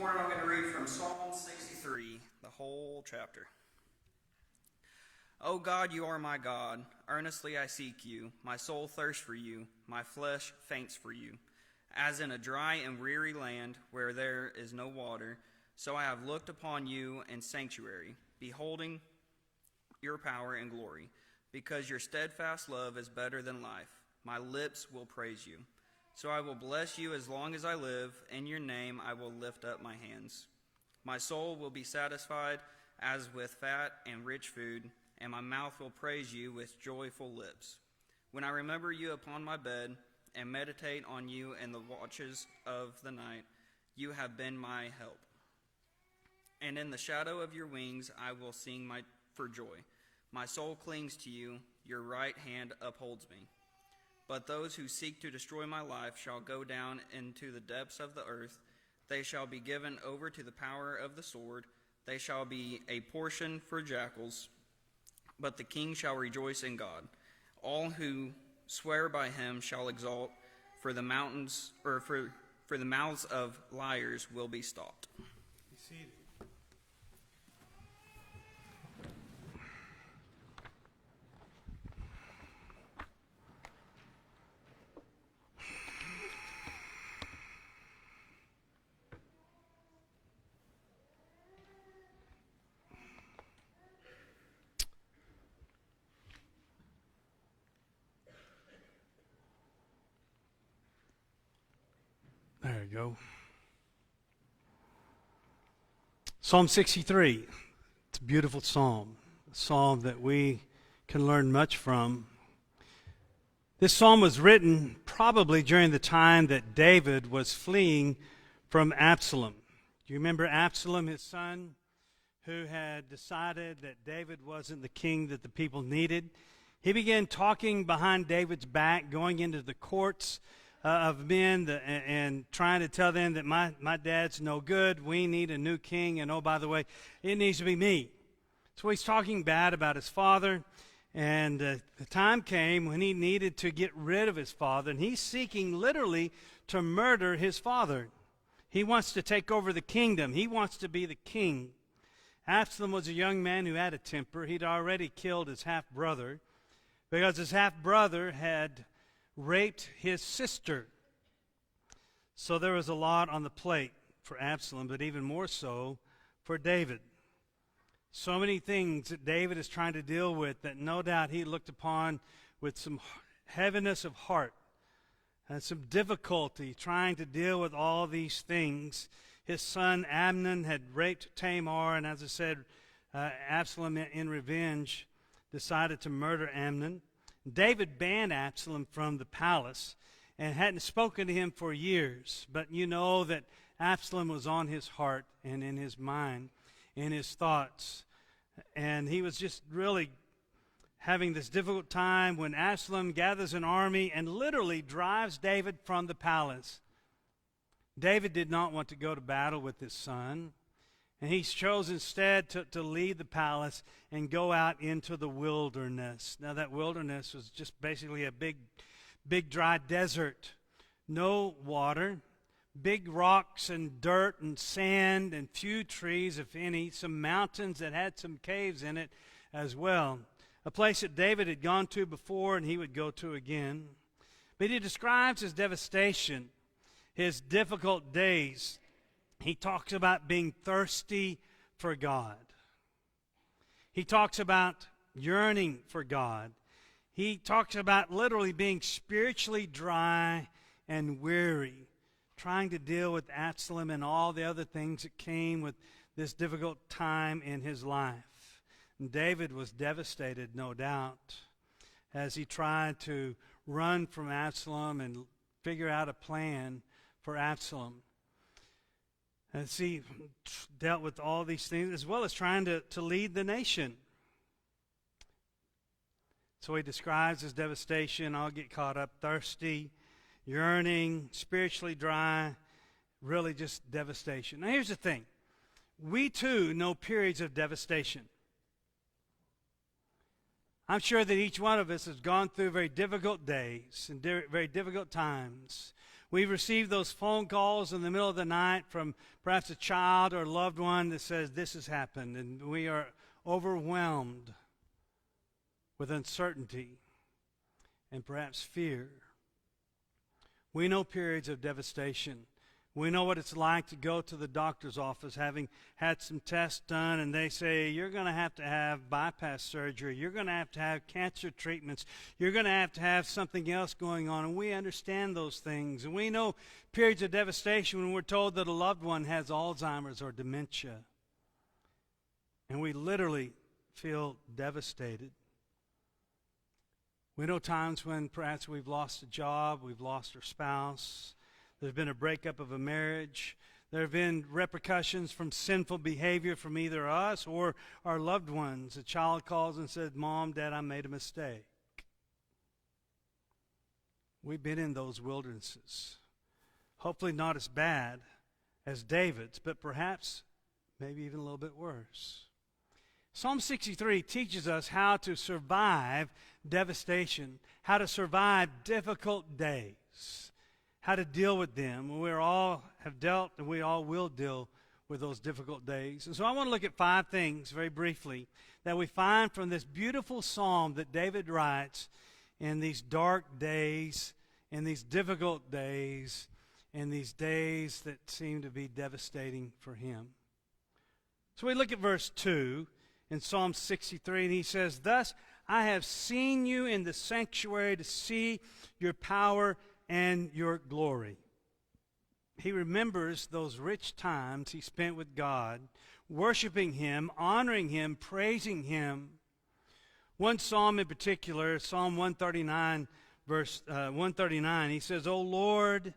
morning I'm going to read from Psalm 63, the whole chapter. O God, you are my God. Earnestly I seek you. My soul thirsts for you. My flesh faints for you. As in a dry and weary land where there is no water, so I have looked upon you in sanctuary, beholding your power and glory. Because your steadfast love is better than life, my lips will praise you. So I will bless you as long as I live. In your name I will lift up my hands. My soul will be satisfied as with fat and rich food, and my mouth will praise you with joyful lips. When I remember you upon my bed and meditate on you in the watches of the night, you have been my help. And in the shadow of your wings I will sing for joy. My soul clings to you, your right hand upholds me. But those who seek to destroy my life shall go down into the depths of the earth. They shall be given over to the power of the sword. They shall be a portion for jackals. But the king shall rejoice in God. All who swear by him shall exult, for the mouths of liars will be stopped. Be seated. There you go. Psalm 63. It's a beautiful psalm. A psalm that we can learn much from. This psalm was written probably during the time that David was fleeing from Absalom. Do you remember Absalom, his son, who had decided that David wasn't the king that the people needed? He began talking behind David's back, going into the courts of men and trying to tell them that my dad's no good, we need a new king, and oh, by the way, it needs to be me. So he's talking bad about his father, and the time came when he needed to get rid of his father, and he's seeking literally to murder his father. He wants to take over the kingdom. He wants to be the king. Absalom was a young man who had a temper. He'd already killed his half-brother because his half-brother had raped his sister. So there was a lot on the plate for Absalom, but even more so for David. So many things that David is trying to deal with that no doubt he looked upon with some heaviness of heart and some difficulty trying to deal with all these things. His son Amnon had raped Tamar, and as I said, Absalom in revenge decided to murder Amnon. David banned Absalom from the palace and hadn't spoken to him for years. But you know that Absalom was on his heart and in his mind, in his thoughts. And he was just really having this difficult time when Absalom gathers an army and literally drives David from the palace. David did not want to go to battle with his son. And he chose instead to leave the palace and go out into the wilderness. Now that wilderness was just basically a big dry desert. No water, big rocks and dirt and sand and few trees, if any. Some mountains that had some caves in it as well. A place that David had gone to before and he would go to again. But he describes his devastation, his difficult days. He talks about being thirsty for God. He talks about yearning for God. He talks about literally being spiritually dry and weary, trying to deal with Absalom and all the other things that came with this difficult time in his life. And David was devastated, no doubt, as he tried to run from Absalom and figure out a plan for Absalom. And he dealt with all these things as well as trying to lead the nation. So he describes his devastation. I'll get caught up, thirsty, yearning, spiritually dry, really just devastation. Now here's the thing. We too know periods of devastation. I'm sure that each one of us has gone through very difficult days and very difficult times We've received those phone calls in the middle of the night from perhaps a child or a loved one that says this has happened, and we are overwhelmed with uncertainty and perhaps fear. We know periods of devastation. We know what it's like to go to the doctor's office having had some tests done, and they say, you're going to have bypass surgery. You're going to have cancer treatments. You're going to have something else going on. And we understand those things. And we know periods of devastation when we're told that a loved one has Alzheimer's or dementia. And we literally feel devastated. We know times when perhaps we've lost a job, we've lost our spouse. There's been a breakup of a marriage. There have been repercussions from sinful behavior from either us or our loved ones. A child calls and says, Mom, Dad, I made a mistake. We've been in those wildernesses. Hopefully not as bad as David's, but perhaps maybe even a little bit worse. Psalm 63 teaches us how to survive devastation, how to survive difficult days, how to deal with them. We all have dealt and we all will deal with those difficult days. And so I want to look at 5 things very briefly that we find from this beautiful psalm that David writes in these dark days, in these difficult days, in these days that seem to be devastating for him. So we look at verse 2 in Psalm 63, and he says, Thus I have seen you in the sanctuary to see your power and your glory. He remembers those rich times he spent with God, worshiping him, honoring him, praising him. One psalm in particular, Psalm 139, verse 139, he says, O Lord,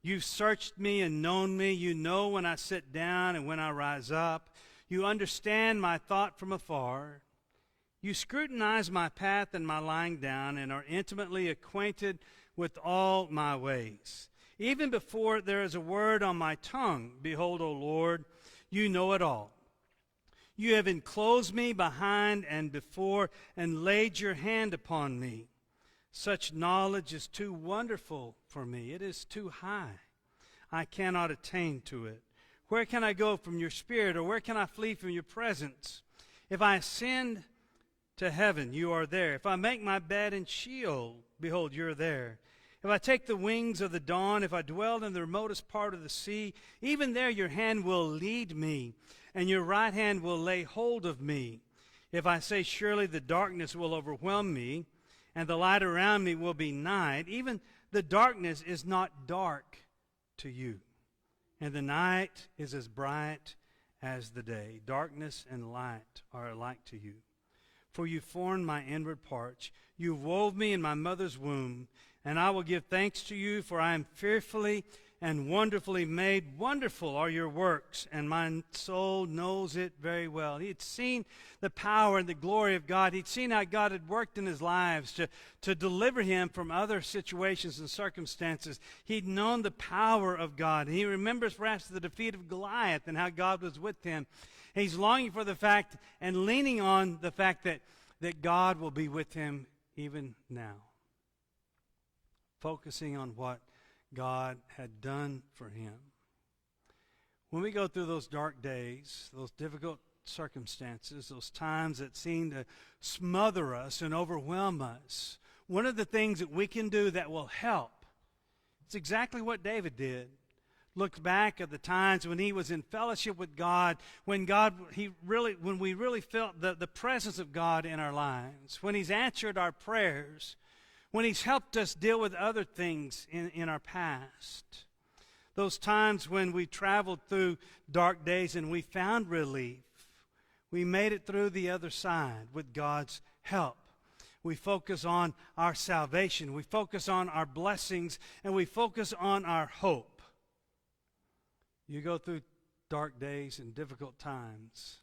you've searched me and known me. You know when I sit down and when I rise up. You understand my thought from afar. You scrutinize my path and my lying down and are intimately acquainted with all my ways. Even before there is a word on my tongue, behold, O Lord, you know it all. You have enclosed me behind and before and laid your hand upon me. Such knowledge is too wonderful for me. It is too high. I cannot attain to it. Where can I go from your spirit, or where can I flee from your presence? If I ascend to heaven, you are there. If I make my bed in Sheol, behold, you're there. If I take the wings of the dawn, if I dwell in the remotest part of the sea, even there your hand will lead me, and your right hand will lay hold of me. If I say, surely the darkness will overwhelm me, and the light around me will be night, even the darkness is not dark to you. And the night is as bright as the day. Darkness and light are alike to you. For you formed my inward parts. You wove me in my mother's womb. And I will give thanks to you, for I am fearfully and wonderfully made. Wonderful are your works, and my soul knows it very well. He had seen the power and the glory of God. He'd seen how God had worked in his lives to deliver him from other situations and circumstances. He'd known the power of God. He remembers perhaps the defeat of Goliath and how God was with him. He's longing for the fact and leaning on the fact that God will be with him even now. Focusing on what God had done for him. When we go through those dark days, those difficult circumstances, those times that seem to smother us and overwhelm us, one of the things that we can do that will help, it's exactly what David did. Look back at the times when he was in fellowship with God, when we really felt the presence of God in our lives, when he's answered our prayers, when he's helped us deal with other things in our past. Those times when we traveled through dark days and we found relief. We made it through the other side with God's help. We focus on our salvation. We focus on our blessings, and we focus on our hope. You go through dark days and difficult times.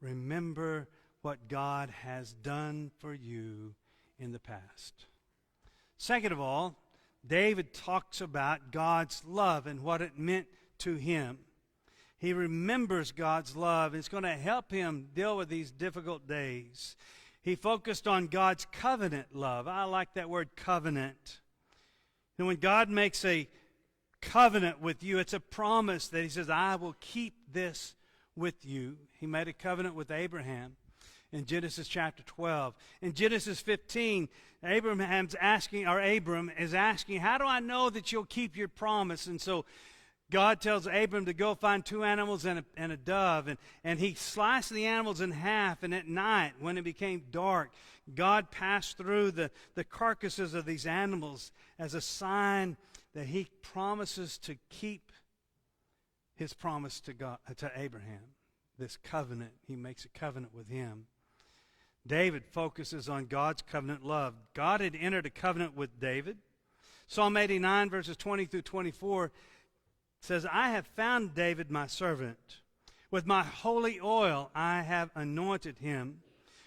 Remember what God has done for you in the past. Second of all, David talks about God's love and what it meant to him. He remembers God's love, and it's going to help him deal with these difficult days. He focused on God's covenant love. I like that word, covenant. And when God makes a covenant with you. It's a promise that he says, I will keep this with you. He made a covenant with Abraham in Genesis chapter 12. In Genesis 15, Abram is asking, how do I know that you'll keep your promise? And so God tells Abram to go find 2 animals and a dove. And he sliced the animals in half. And at night, when it became dark, God passed through the carcasses of these animals as a sign that he promises to keep his promise to Abraham. This covenant, he makes a covenant with him. David focuses on God's covenant love. God had entered a covenant with David. Psalm 89, verses 20 through 24 says, I have found David my servant. With my holy oil I have anointed him,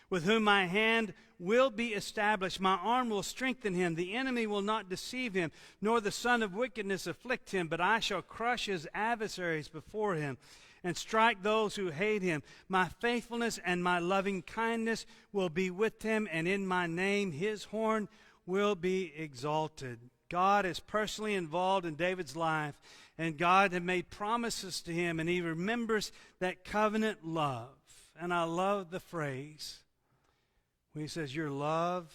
with whom my hand will be established. My arm will strengthen him. The enemy will not deceive him, nor the son of wickedness afflict him. But I shall crush his adversaries before him and strike those who hate him. My faithfulness and my loving kindness will be with him, and in my name his horn will be exalted. God is personally involved in David's life, and God had made promises to him, and he remembers that covenant love. And I love the phrase when he says, your love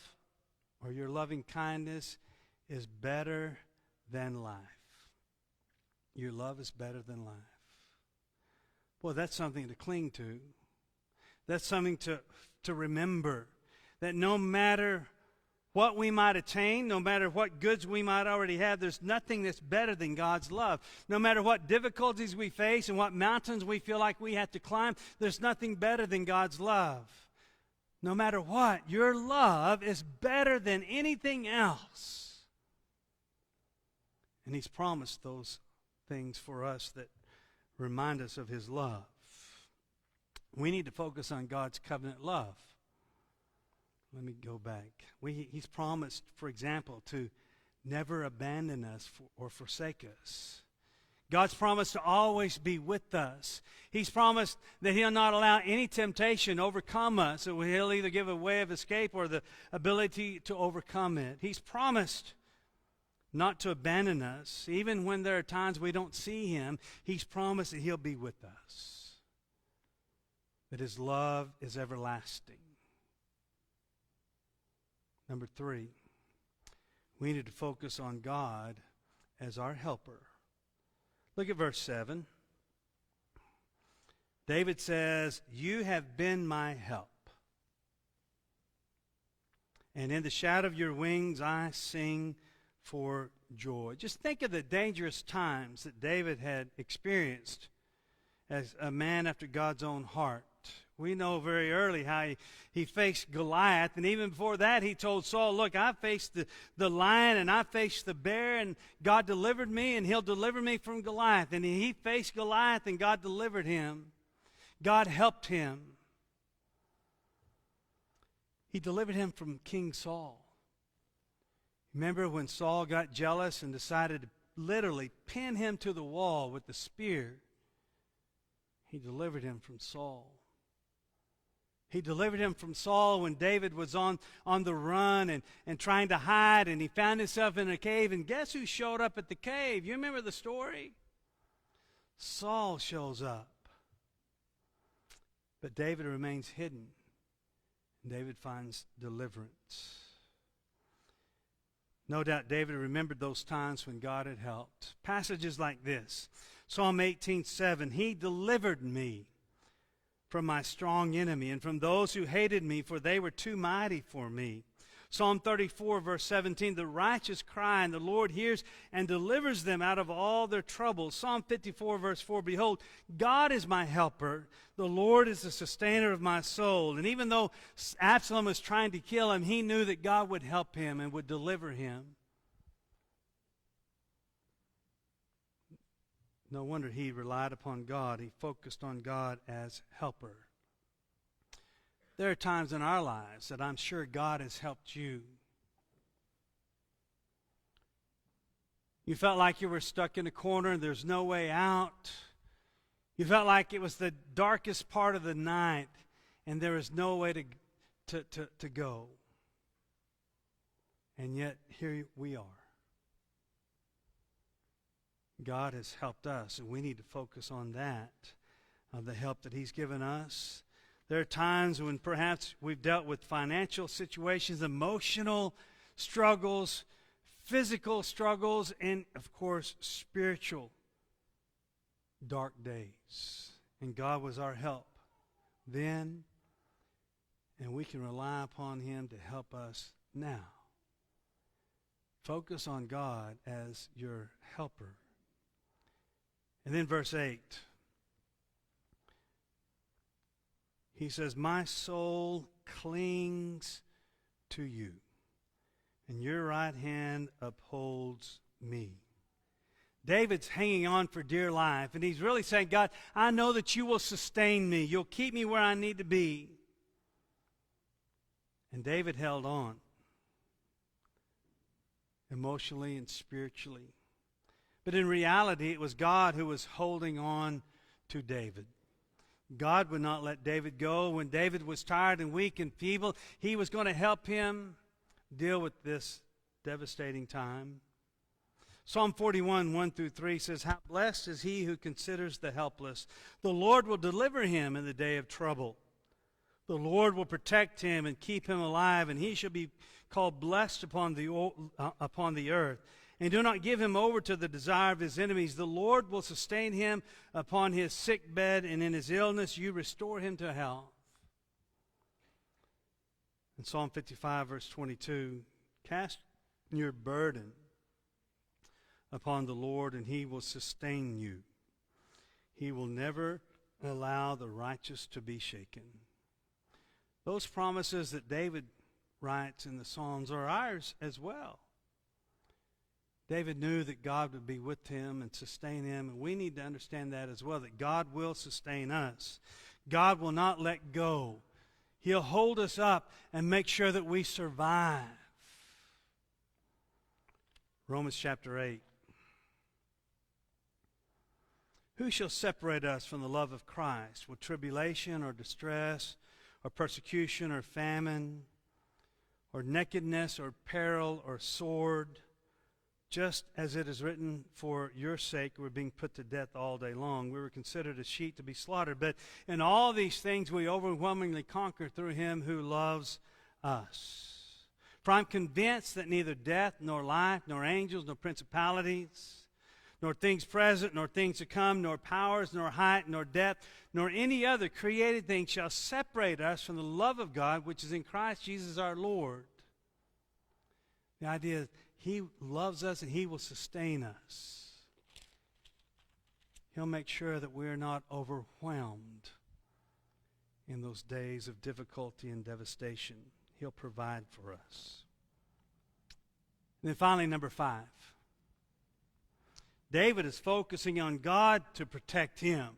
or your loving kindness is better than life. Your love is better than life. Boy, that's something to cling to. That's something to remember. That no matter what we might attain, no matter what goods we might already have, there's nothing that's better than God's love. No matter what difficulties we face and what mountains we feel like we have to climb, there's nothing better than God's love. No matter what, your love is better than anything else. And he's promised those things for us that remind us of his love. We need to focus on God's covenant love. Let me go back. He's promised, for example, to never abandon us or forsake us. God's promised to always be with us. He's promised that he'll not allow any temptation to overcome us. So he'll either give a way of escape or the ability to overcome it. He's promised not to abandon us. Even when there are times we don't see him, he's promised that he'll be with us. That his love is everlasting. Number 3, we need to focus on God as our helper. Look at verse 7. David says, you have been my help. And in the shadow of your wings I sing for joy. Just think of the dangerous times that David had experienced as a man after God's own heart. We know very early how he faced Goliath, and even before that he told Saul, look, I faced the lion and I faced the bear, and God delivered me, and he'll deliver me from Goliath. And he faced Goliath and God delivered him. God helped him. He delivered him from King Saul. Remember when Saul got jealous and decided to literally pin him to the wall with the spear? He delivered him from Saul. He delivered him from Saul when David was on the run and trying to hide, and he found himself in a cave. And guess who showed up at the cave? You remember the story? Saul shows up. But David remains hidden. And David finds deliverance. No doubt David remembered those times when God had helped. Passages like this. Psalm 18:7, he delivered me from my strong enemy and from those who hated me, for they were too mighty for me. Psalm 34, verse 17, the righteous cry, and the Lord hears and delivers them out of all their troubles. Psalm 54, verse 4, behold, God is my helper. The Lord is the sustainer of my soul. And even though Absalom was trying to kill him, he knew that God would help him and would deliver him. No wonder he relied upon God. He focused on God as helper. There are times in our lives that I'm sure God has helped you. You felt like you were stuck in a corner and there's no way out. You felt like it was the darkest part of the night and there is no way to go. And yet here we are. God has helped us, and we need to focus on that, the help that He's given us. There are times when perhaps we've dealt with financial situations, emotional struggles, physical struggles, and, of course, spiritual dark days. And God was our help then, and we can rely upon Him to help us now. Focus on God as your helper. And then verse 8. He says, my soul clings to you, and your right hand upholds me. David's hanging on for dear life, and he's really saying, God, I know that you will sustain me. You'll keep me where I need to be. And David held on, emotionally and spiritually. But in reality, it was God who was holding on to David. God would not let David go. When David was tired and weak and feeble, He was going to help him deal with this devastating time. Psalm 41, 1 through 3 says, how blessed is he who considers the helpless. The Lord will deliver him in the day of trouble. The Lord will protect him and keep him alive, and he shall be called blessed upon the earth. And do not give him over to the desire of his enemies. The Lord will sustain him upon his sick bed, and in his illness you restore him to health. In Psalm 55, verse 22, cast your burden upon the Lord, and He will sustain you. He will never allow the righteous to be shaken. Those promises that David writes in the Psalms are ours as well. David knew that God would be with him and sustain him, and we need to understand that as well, that God will sustain us. God will not let go. He'll hold us up and make sure that we survive. Romans chapter 8. Who shall separate us from the love of Christ? Will tribulation or distress or persecution or famine or nakedness or peril or sword? Just as it is written, for your sake we're being put to death all day long. We were considered as sheep to be slaughtered. But in all these things we overwhelmingly conquer through Him who loves us. For I'm convinced that neither death nor life, nor angels, nor principalities, nor things present, nor things to come, nor powers, nor height, nor depth, nor any other created thing shall separate us from the love of God, which is in Christ Jesus our Lord. The idea is He loves us and He will sustain us. He'll make sure that we're not overwhelmed in those days of difficulty and devastation. He'll provide for us. And then finally, number 5. David is focusing on God to protect him.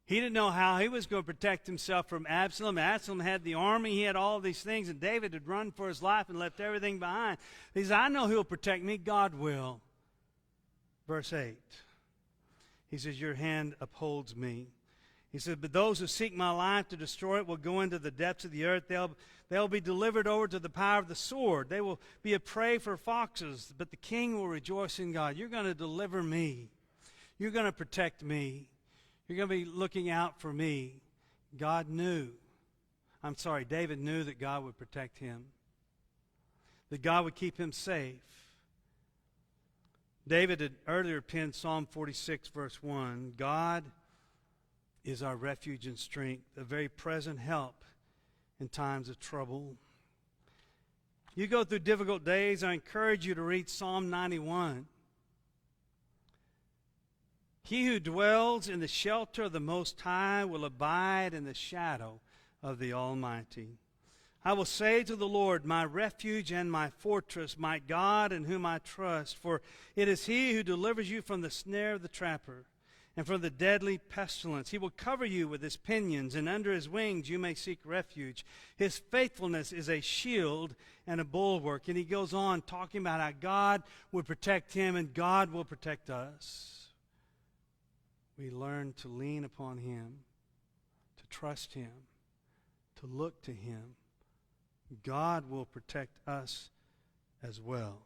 He didn't know how he was going to protect himself from Absalom. Absalom had the army. He had all these things. And David had run for his life and left everything behind. He says, I know who will protect me. God will. Verse 8. He says, your hand upholds me. He says, but those who seek my life to destroy it will go into the depths of the earth. They'll be delivered over to the power of the sword. They will be a prey for foxes. But the king will rejoice in God. You're going to deliver me. You're going to protect me. You're going to be looking out for me. David knew that God would protect him. That God would keep him safe. David had earlier penned Psalm 46, verse 1. God is our refuge and strength, a very present help in times of trouble. You go through difficult days, I encourage you to read Psalm 91. He who dwells in the shelter of the Most High will abide in the shadow of the Almighty. I will say to the Lord, my refuge and my fortress, my God in whom I trust, for it is He who delivers you from the snare of the trapper and from the deadly pestilence. He will cover you with His pinions, and under His wings you may seek refuge. His faithfulness is a shield and a bulwark. And he goes on talking about how God would protect him and God will protect us. We learn to lean upon Him, to trust Him, to look to Him. God will protect us as well.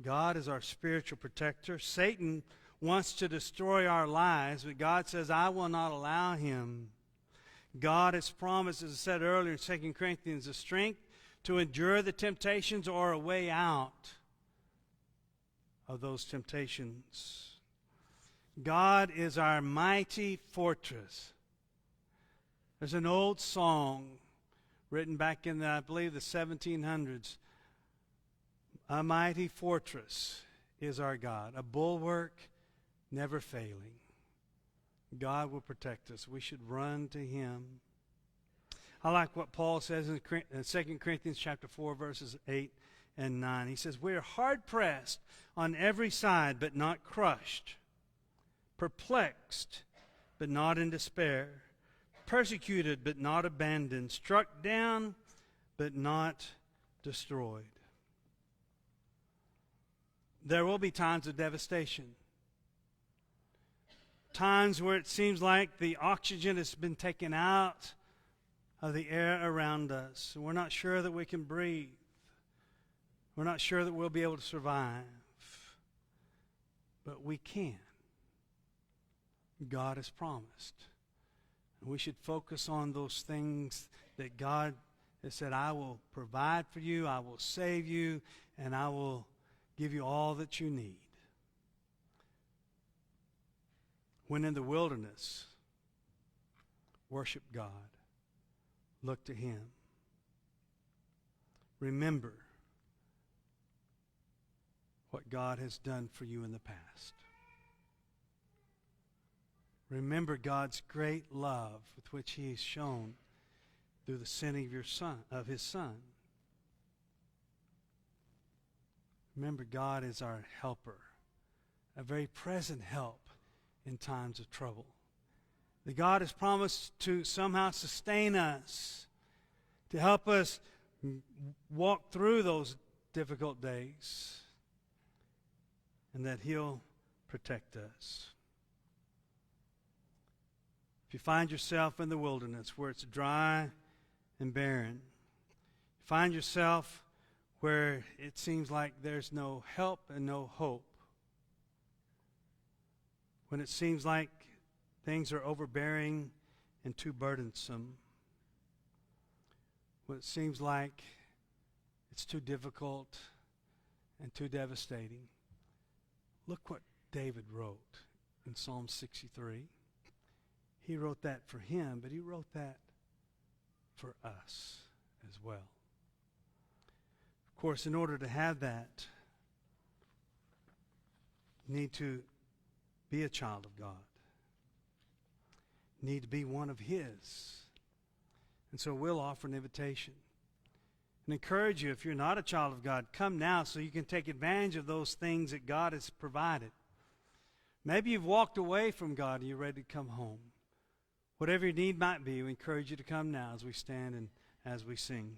God is our spiritual protector. Satan wants to destroy our lives, but God says, I will not allow him. God has promised, as I said earlier in 2 Corinthians, the strength to endure the temptations or a way out of those temptations. God is our mighty fortress. There's an old song written back in, I believe, the 1700s. A mighty fortress is our God, a bulwark never failing. God will protect us. We should run to him. I like what Paul says in 2 Corinthians chapter 4, verses 8 and 9. He says, we are hard-pressed on every side, but not crushed, perplexed, but not in despair, persecuted, but not abandoned, struck down, but not destroyed. There will be times of devastation. Times where it seems like the oxygen has been taken out of the air around us. We're not sure that we can breathe. We're not sure that we'll be able to survive. But we can. God has promised. And we should focus on those things that God has said, I will provide for you, I will save you, and I will give you all that you need. When in the wilderness, worship God. Look to him. Remember what God has done for you in the past. Remember God's great love with which he has shown through the sending of his Son. Remember, God is our helper, a very present help in times of trouble. That God has promised to somehow sustain us, to help us walk through those difficult days, and that he'll protect us. If you find yourself in the wilderness where it's dry and barren, find yourself where it seems like there's no help and no hope, when it seems like things are overbearing and too burdensome, when it seems like it's too difficult and too devastating, look what David wrote in Psalm 63. He wrote that for him, but he wrote that for us as well. Of course, in order to have that, you need to be a child of God. You need to be one of his. And so we'll offer an invitation and encourage you, if you're not a child of God, come now so you can take advantage of those things that God has provided. Maybe you've walked away from God and you're ready to come home. Whatever your need might be, we encourage you to come now as we stand and as we sing.